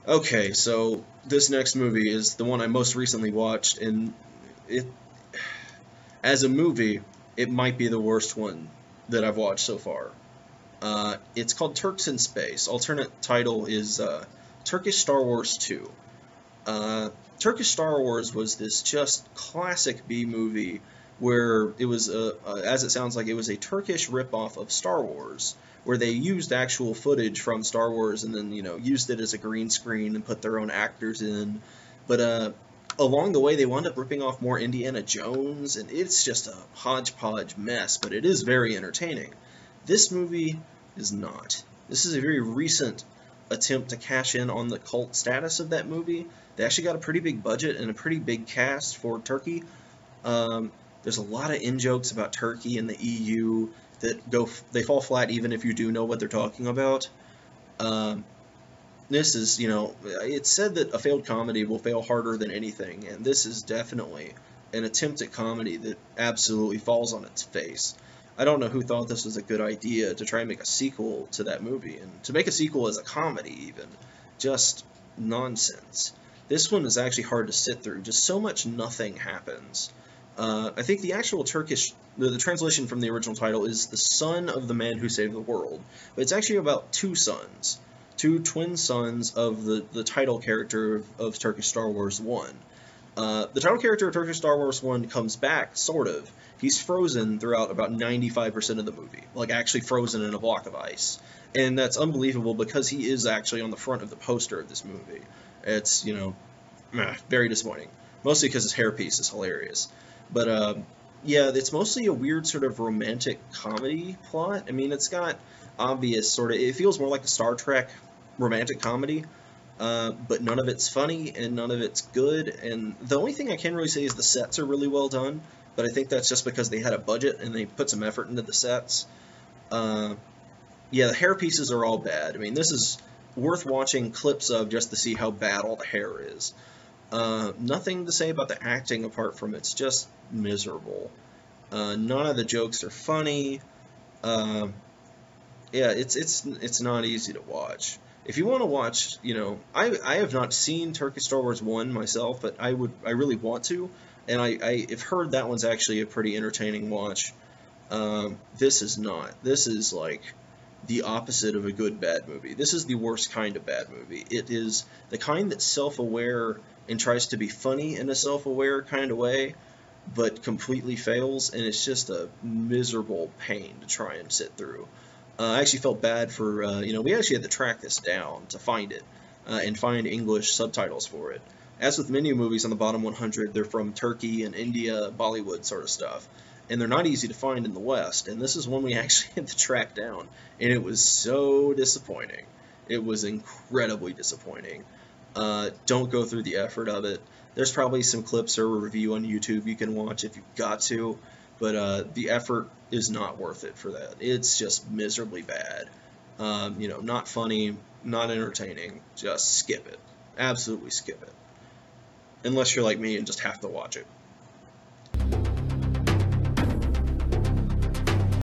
Okay, so this next movie is the one I most recently watched, and it, as a movie, it might be the worst one that I've watched so far. It's called Turks in Space. Alternate title is Turkish Star Wars 2. Uh, Turkish Star Wars was this just classic B movie where it was, as it sounds like, it was a Turkish ripoff of Star Wars, where they used actual footage from Star Wars and then, used it as a green screen and put their own actors in. But along the way, they wound up ripping off more Indiana Jones, and it's just a hodgepodge mess, but it is very entertaining. This movie is not. This is a very recent attempt to cash in on the cult status of that movie. They actually got a pretty big budget and a pretty big cast for Turkey. Um, there's a lot of in jokes about Turkey and the EU that they fall flat even if you do know what they're talking about. Um, this is, it's said that a failed comedy will fail harder than anything, and this is definitely an attempt at comedy that absolutely falls on its face. I don't know who thought this was a good idea to try and make a sequel to that movie, and to make a sequel as a comedy, even. Just nonsense. This one is actually hard to sit through. Just so much nothing happens. I think the actual the translation from the original title is The Son of the Man Who Saved the World, but it's actually about two sons, two twin sons of the title character of Turkish Star Wars 1. The title character of Turkish Star Wars 1 comes back, sort of. He's frozen throughout about 95% of the movie, like actually frozen in a block of ice. And that's unbelievable because he is actually on the front of the poster of this movie. It's, very disappointing. Mostly because his hairpiece is hilarious. But, yeah, it's mostly a weird sort of romantic comedy plot. I mean, it's got obvious sort of, it feels more like a Star Trek romantic comedy, but none of it's funny and none of it's good. And the only thing I can really say is the sets are really well done, but I think that's just because they had a budget and they put some effort into the sets. Uh, yeah, the hair pieces are all bad. I mean, this is worth watching clips of just to see how bad all the hair is. Nothing to say about the acting apart from it's just miserable. None of the jokes are funny. Uh, yeah, it's not easy to watch. If you want to watch, I have not seen Turkish Star Wars 1 myself, but I really want to, and I've heard that one's actually a pretty entertaining watch. This is not. This is like the opposite of a good bad movie. This is the worst kind of bad movie. It is the kind that's self-aware and tries to be funny in a self-aware kind of way, but completely fails, and it's just a miserable pain to try and sit through. I actually felt bad for, we actually had to track this down to find it and find English subtitles for it. As with many movies on the bottom 100, they're from Turkey and India, Bollywood sort of stuff, and they're not easy to find in the West, and this is one we actually had to track down, and it was so disappointing. It was incredibly disappointing. Don't go through the effort of it. There's probably some clips or a review on YouTube you can watch if you've got to, but the effort is not worth it for that. It's just miserably bad. Not funny, not entertaining. Just skip it. Absolutely skip it. Unless you're like me and just have to watch it.